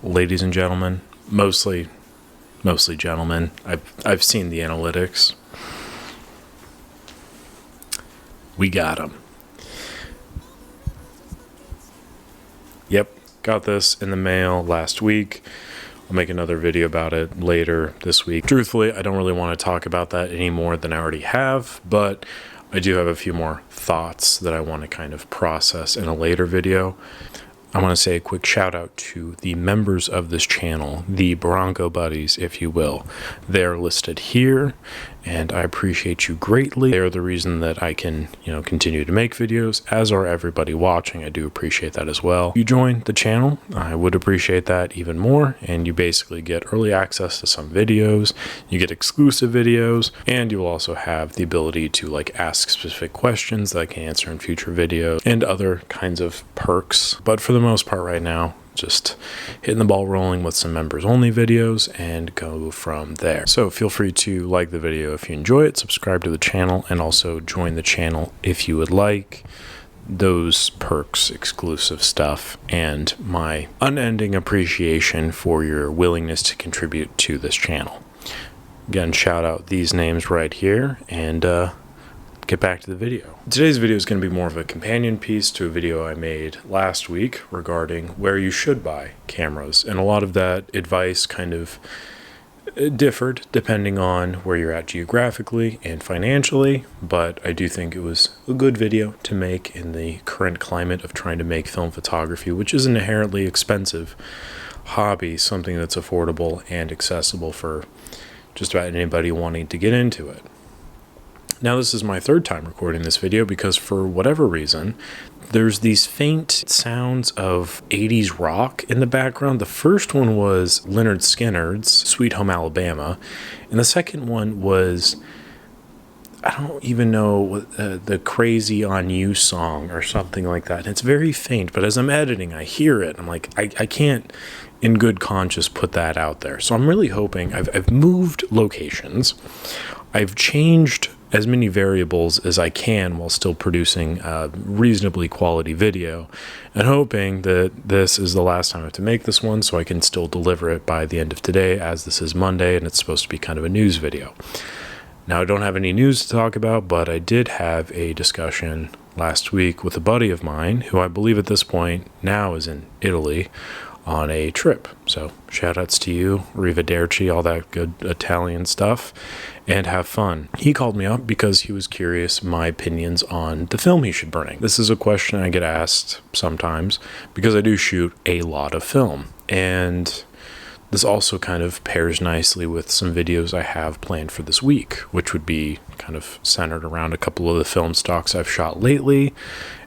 ladies and gentlemen, mostly gentlemen. I've seen the analytics. We got them. Yep, got this in the mail last week. I'll make another video about it later this week. Truthfully, I don't really want to talk about that any more than I already have, but I do have a few more thoughts that I want to kind of process in a later video. I want to say a quick shout out to the members of this channel, the Bronco Buddies, if you will. They're listed here, and I appreciate you greatly. They're the reason that I can, continue to make videos, as are everybody watching. I do appreciate that as well. If you join the channel, I would appreciate that even more, and you basically get early access to some videos, you get exclusive videos, and you'll also have the ability to ask specific questions that I can answer in future videos, and other kinds of perks. But for the most part right now, just hitting the ball rolling with some members only videos and go from there. So feel free to like the video if you enjoy it, subscribe to the channel, and also join the channel if you would like. Those perks, exclusive stuff, and my unending appreciation for your willingness to contribute to this channel. Again, shout out these names right here, and get back to the video. Today's video is going to be more of a companion piece to a video I made last week regarding where you should buy cameras, and a lot of that advice kind of differed depending on where you're at geographically and financially, but I do think it was a good video to make in the current climate of trying to make film photography, which is an inherently expensive hobby, something that's affordable and accessible for just about anybody wanting to get into it. Now, this is my third time recording this video because for whatever reason, there's these faint sounds of 80s rock in the background. The first one was Lynyrd Skynyrd's Sweet Home Alabama, and the second one was, I don't even know, the Crazy on You song or something like that. And it's very faint, but as I'm editing, I hear it. I'm like, I can't in good conscience put that out there. So I'm really hoping, I've moved locations. I've changed as many variables as I can while still producing a reasonably quality video, and hoping that this is the last time I have to make this one so I can still deliver it by the end of today, as this is Monday and it's supposed to be kind of a news video. Now, I don't have any news to talk about, but I did have a discussion last week with a buddy of mine who I believe at this point now is in Italy on a trip. So shout outs to you, arrivederci, all that good Italian stuff, and have fun. He called me up because he was curious my opinions on the film he should bring. This is a question I get asked sometimes because I do shoot a lot of film, and this also kind of pairs nicely with some videos I have planned for this week, which would be kind of centered around a couple of the film stocks I've shot lately,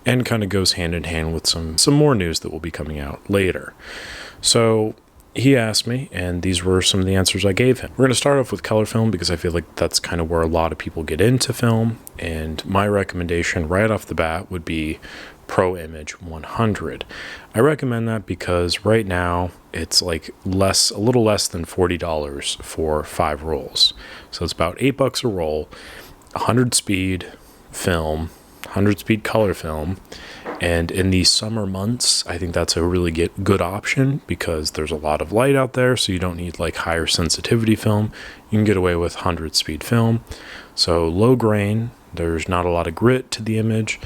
and kind of goes hand in hand with some more news that will be coming out later. So he asked me, and these were some of the answers I gave him. We're going to start off with color film because I feel like that's kind of where a lot of people get into film, and my recommendation right off the bat would be Pro Image 100. I recommend that because right now it's a little less than $40 for 5 rolls. So it's about $8 a roll, 100 speed film, 100 speed color film. And in the summer months, I think that's a really good option because there's a lot of light out there, so you don't need higher sensitivity film. You can get away with 100 speed film. So low grain, there's not a lot of grit to the image,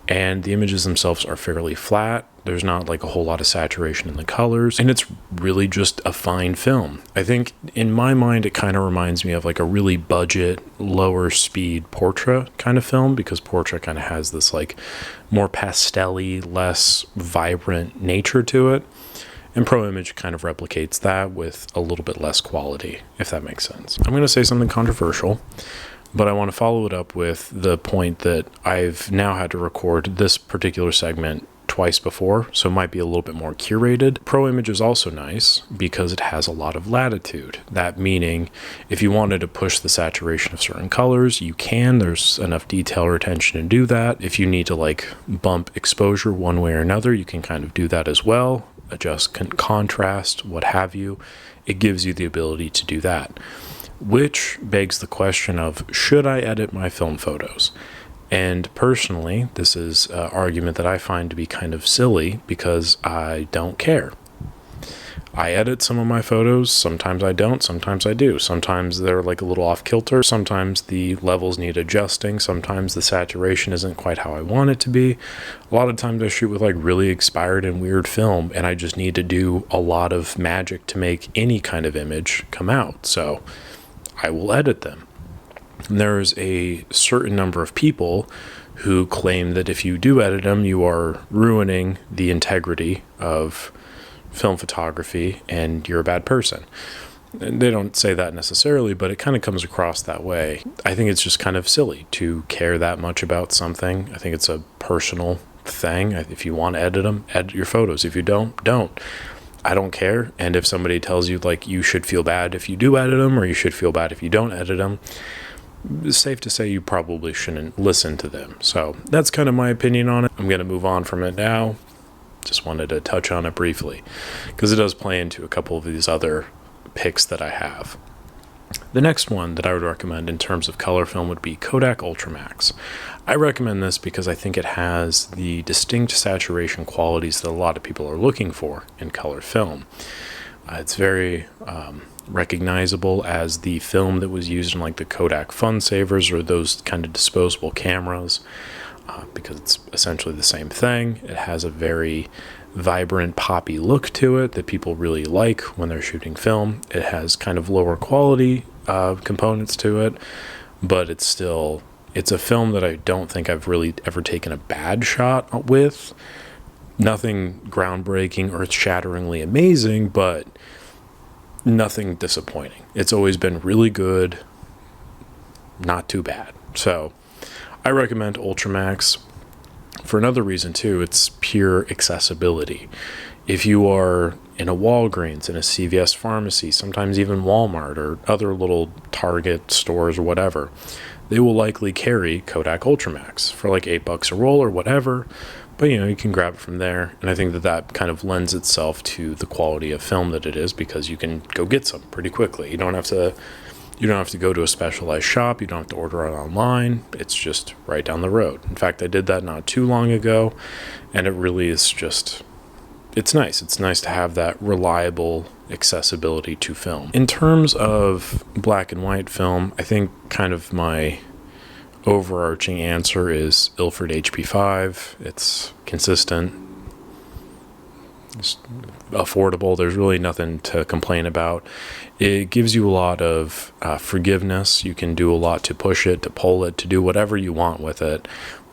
and the images themselves are fairly flat. There's not a whole lot of saturation in the colors, and it's really just a fine film. I think in my mind it kind of reminds me of a really budget, lower speed Portra kind of film, because Portra kind of has this more pastel-y, less vibrant nature to it, and Pro Image kind of replicates that with a little bit less quality, if that makes sense. I'm going to say something controversial, but I want to follow it up with the point that I've now had to record this particular segment twice before, so it might be a little bit more curated. Pro Image is also nice because it has a lot of latitude. That meaning, if you wanted to push the saturation of certain colors, you can. There's enough detail retention to do that. If you need to bump exposure one way or another, you can kind of do that as well. Adjust contrast, what have you. It gives you the ability to do that. Which begs the question of, should I edit my film photos? And personally, this is an argument that I find to be kind of silly because I don't care. I edit some of my photos. Sometimes I don't. Sometimes I do. Sometimes they're like a little off kilter. Sometimes the levels need adjusting. Sometimes the saturation isn't quite how I want it to be. A lot of times I shoot with like really expired and weird film, and I just need to do a lot of magic to make any kind of image come out. So I will edit them. And there's a certain number of people who claim that if you do edit them, you are ruining the integrity of film photography and you're a bad person. And they don't say that necessarily, but it kind of comes across that way. I think it's just kind of silly to care that much about something. I think it's a personal thing. If you want to edit them, edit your photos. If you don't, don't. I don't care. And if somebody tells you like you should feel bad if you do edit them, or you should feel bad if you don't edit them, it's safe to say you probably shouldn't listen to them. So that's kind of my opinion on it. I'm going to move on from it now. Just wanted to touch on it briefly because it does play into a couple of these other picks that I have. The next one that I would recommend in terms of color film would be Kodak Ultramax. I recommend this because I think it has the distinct saturation qualities that a lot of people are looking for in color film. It's very recognizable as the film that was used in like the Kodak Fun Savers or those kind of disposable cameras, because it's essentially the same thing. It has a very vibrant poppy look to it that people really like when they're shooting film. It has kind of lower quality components to it, but it's a film that I don't think I've really ever taken a bad shot with. Nothing groundbreaking or earth-shatteringly amazing, but nothing disappointing. It's always been really good, not too bad. So I recommend Ultramax. For another reason too, it's pure accessibility. If you are in a Walgreens, in a CVS pharmacy, sometimes even Walmart or other little Target stores or whatever, they will likely carry Kodak Ultramax for like $8 a roll or whatever. But you can grab it from there, and I think that kind of lends itself to the quality of film that it is, because you can go get some pretty quickly. You don't have to go to a specialized shop. You don't have to order it online. It's just right down the road. In fact, I did that not too long ago, and it really is just, it's nice. It's nice to have that reliable accessibility to film. In terms of black and white film, I think kind of my overarching answer is Ilford HP5. It's consistent, it's affordable. There's really nothing to complain about. It gives you a lot of forgiveness. You can do a lot to push it, to pull it, to do whatever you want with it,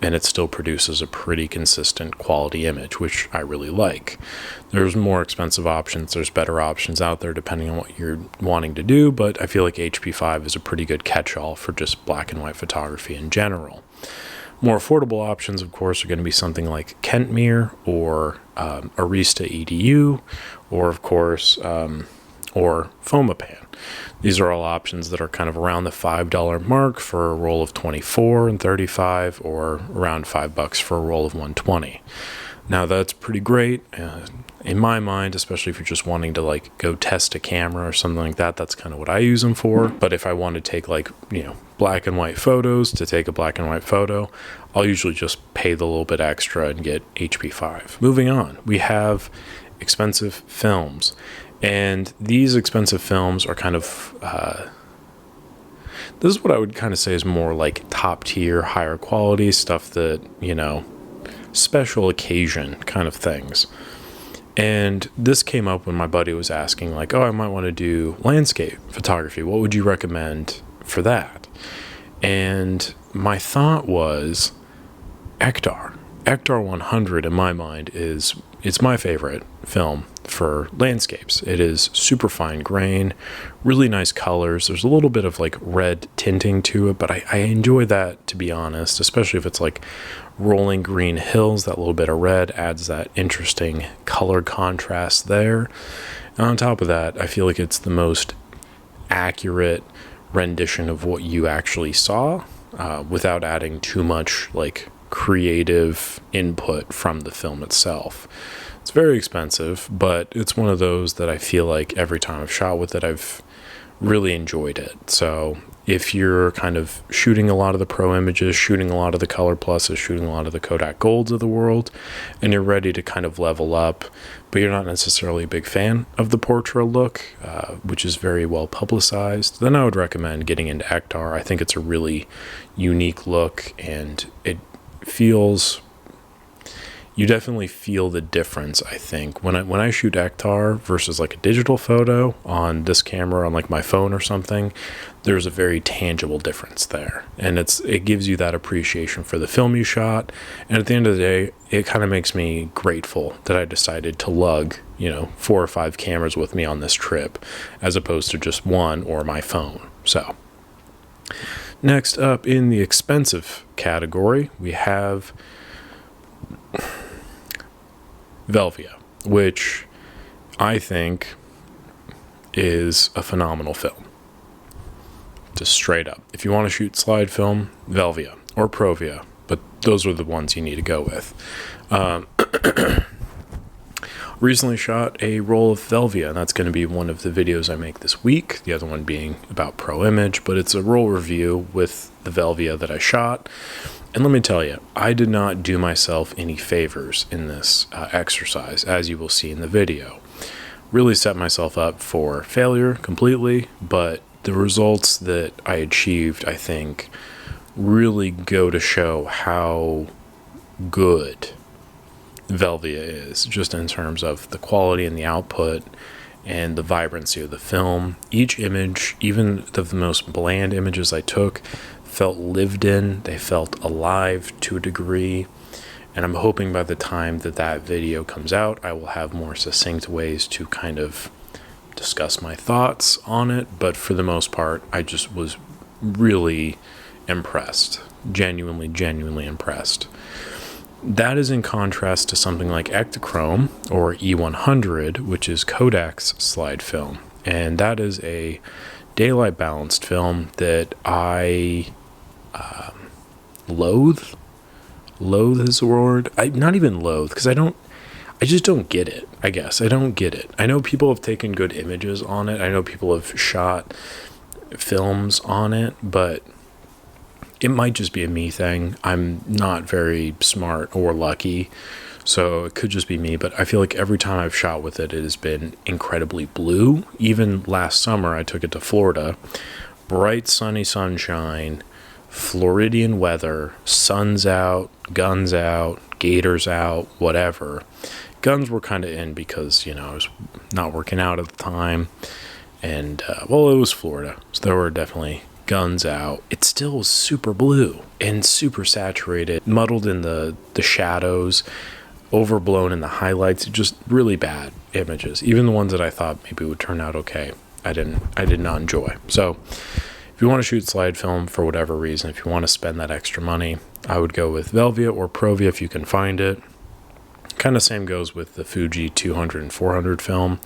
and it still produces a pretty consistent quality image, which I really like. There's more expensive options. There's better options out there depending on what you're wanting to do, but I feel like HP5 is a pretty good catch-all for just black and white photography in general. More affordable options, of course, are going to be something like Kentmere or Arista EDU, or of course, or Fomapan. These are all options that are kind of around the $5 mark for a roll of 24 and 35, or around $5 for a roll of 120. Now that's pretty great in my mind, especially if you're just wanting to like go test a camera or something like that. That's kind of what I use them for. But if I want to take like, black and white photos to take a black and white photo, I'll usually just pay the little bit extra and get HP5. Moving on, we have expensive films. And these expensive films are kind of, this is what I would kind of say is more like top tier, higher quality stuff that, special occasion kind of things. And this came up when my buddy was asking like, I might want to do landscape photography. What would you recommend for that? And my thought was Ektar. Ektar 100 in my mind it's my favorite film for landscapes. It is super fine grain, really nice colors. There's a little bit of like red tinting to it, but I enjoy that, to be honest, especially if it's like rolling green hills. That little bit of red adds that interesting color contrast there. And on top of that, I feel like it's the most accurate rendition of what you actually saw, without adding too much like creative input from the film itself. It's very expensive, but it's one of those that I feel like every time I've shot with it, I've really enjoyed it. So if you're kind of shooting a lot of the pro images, shooting a lot of the color pluses, shooting a lot of the Kodak Golds of the world, and you're ready to kind of level up, but you're not necessarily a big fan of the Portra look, which is very well publicized, then I would recommend getting into Ektar. I think it's a really unique look, and it feels... You definitely feel the difference, I think. When I shoot Ektar versus like a digital photo on this camera on like my phone or something, there's a very tangible difference there. And it gives you that appreciation for the film you shot. And at the end of the day, it kind of makes me grateful that I decided to lug, 4 or 5 cameras with me on this trip, as opposed to just one or my phone. So, next up in the expensive category, we have Velvia, which I think is a phenomenal film. Just straight up. If you want to shoot slide film, Velvia or Provia, but those are the ones you need to go with. Recently shot a roll of Velvia, and that's going to be one of the videos I make this week, the other one being about Pro Image, but it's a roll review with the Velvia that I shot. And let me tell you, I did not do myself any favors in this exercise, as you will see in the video. Really set myself up for failure completely, but the results that I achieved, I think, really go to show how good Velvia is, just in terms of the quality and the output and the vibrancy of the film. Each image, even the most bland images I took, felt lived in. They felt alive to a degree, and I'm hoping by the time that video comes out, I will have more succinct ways to kind of discuss my thoughts on it. But for the most part, I just was really impressed, genuinely impressed. That is in contrast to something like Ektachrome or E100, which is Kodak's slide film, and that is a daylight balanced film that I loathe is the word. Not even loathe, because I just don't get it. I guess I don't get it. I know people have taken good images on it. I know people have shot films on it, but it might just be a me thing. I'm not very smart or lucky, so it could just be me, but I feel like every time I've shot with it, it has been incredibly blue. Even last summer, I took it to Florida. Bright, sunny sunshine, Floridian weather, sun's out, guns out, gators out, whatever. Guns were kind of in because, I was not working out at the time. And, it was Florida, so there were definitely guns out. It still was super blue and super saturated, muddled in the shadows, overblown in the highlights. Just really bad images. Even the ones that I thought maybe would turn out okay, I did not enjoy. So if you want to shoot slide film for whatever reason, if you want to spend that extra money, I would go with Velvia or Provia if you can find it. Kind of same goes with the Fuji 200 and 400 film.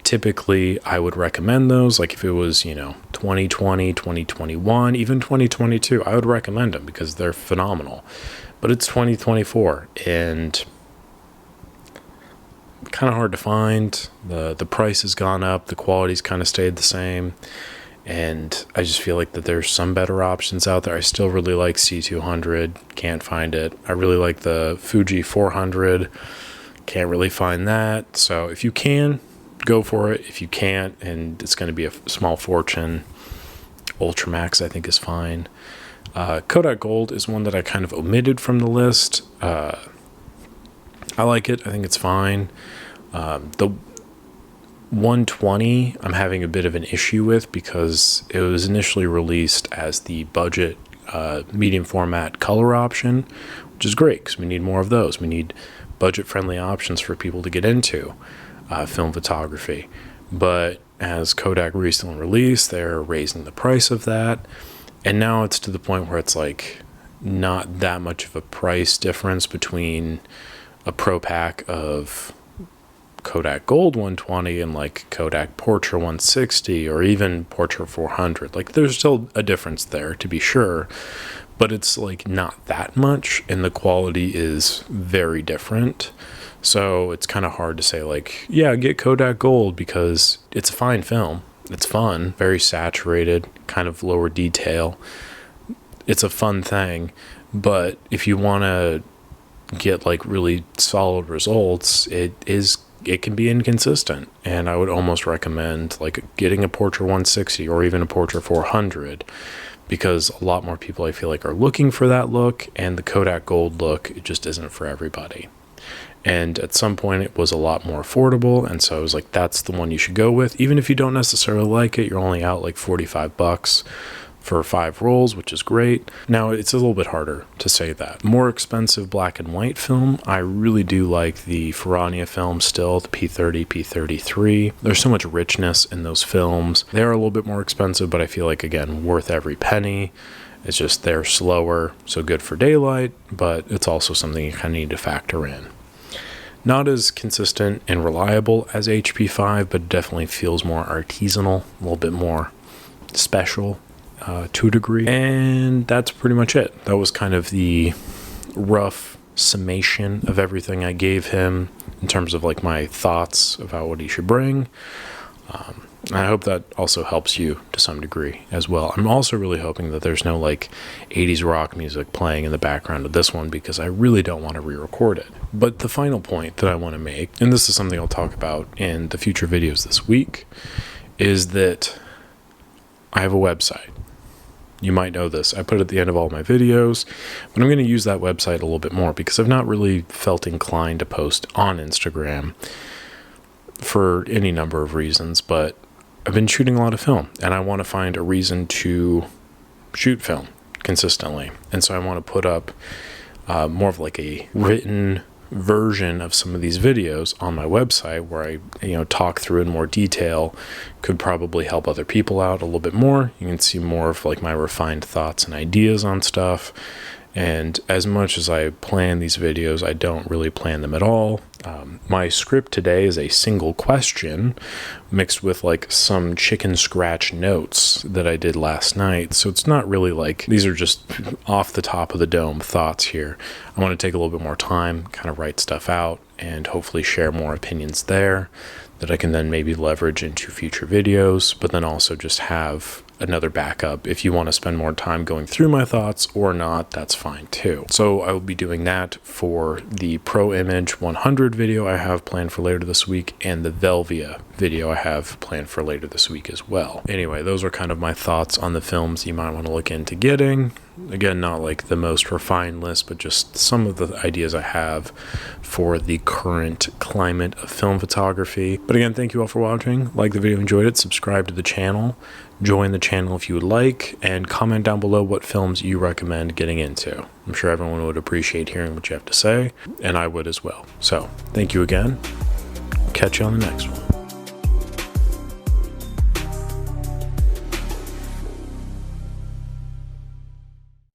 Typically, I would recommend those. Like if it was, 2020, 2021, even 2022, I would recommend them because they're phenomenal. But it's 2024 and kind of hard to find. The price has gone up. The quality's kind of stayed the same. And I just feel like that there's some better options out there. I still really like C200. Can't find it. I really like the Fuji 400. Can't really find that. So if you can, go for it. If you can't, and it's going to be a small fortune, Ultramax I think is fine. Kodak Gold is one that I kind of omitted from the list. I like it. I think it's fine. The 120 I'm having a bit of an issue with because it was initially released as the budget medium format color option, which is great because we need more of those. We need budget friendly options for people to get into film photography. But as Kodak recently released, they're raising the price of that, and now it's to the point where it's like not that much of a price difference between a pro pack of Kodak Gold 120 and like Kodak Portra 160 or even Portra 400. Like there's still a difference there to be sure, but it's like not that much, and the quality is very different. So it's kind of hard to say like, yeah, get Kodak Gold because it's a fine film. It's fun, very saturated, kind of lower detail. It's a fun thing, but if you want to get like really solid results, it is it can be inconsistent. And I would almost recommend like getting a Portra 160 or even a Portra 400, because a lot more people I feel like are looking for that look, and the Kodak Gold look, it just isn't for everybody. And at some point it was a lot more affordable, and so I was like, that's the one you should go with. Even if you don't necessarily like it, you're only out like $45 for 5 rolls, which is great. Now it's a little bit harder to say that. More expensive black and white film, I really do like the Ferrania film still, the P30, P33. There's so much richness in those films. They are a little bit more expensive, but I feel like, again, worth every penny. It's just they're slower, so good for daylight, but it's also something you kind of need to factor in. Not as consistent and reliable as HP5, but definitely feels more artisanal, a little bit more special to a degree. And that's pretty much it. That was kind of the rough summation of everything I gave him in terms of like my thoughts about what he should bring. I hope that also helps you to some degree as well. I'm also really hoping that there's no like 80s rock music playing in the background of this one, because I really don't want to re-record it. But the final point that I want to make, and this is something I'll talk about in the future videos this week, is that I have a website. You might know this. I put it at the end of all my videos, but I'm going to use that website a little bit more because I've not really felt inclined to post on Instagram for any number of reasons, but I've been shooting a lot of film and I want to find a reason to shoot film consistently. And so I want to put up more of like a written version of some of these videos on my website where I talk through in more detail. Could probably help other people out a little bit more. You can see more of like my refined thoughts and ideas on stuff. And as much as I plan these videos, I don't really plan them at all. My script today is a single question mixed with like some chicken scratch notes that I did last night. So it's not really like, these are just off the top of the dome thoughts here. I want to take a little bit more time, kind of write stuff out, and hopefully share more opinions there that I can then maybe leverage into future videos, but then also just have another backup. If you want to spend more time going through my thoughts or not, that's fine too. So I will be doing that for the Pro Image 100 video I have planned for later this week, and the Velvia video I have planned for later this week as well. Anyway, those are kind of my thoughts on the films you might want to look into getting. Again, not like the most refined list, but just some of the ideas I have for the current climate of film photography. But again, thank you all for watching. Like the video, enjoyed it, subscribe to the channel, join the channel if you would like, and comment down below what films you recommend getting into. I'm sure everyone would appreciate hearing what you have to say, and I would as well. So thank you again. Catch you on the next one.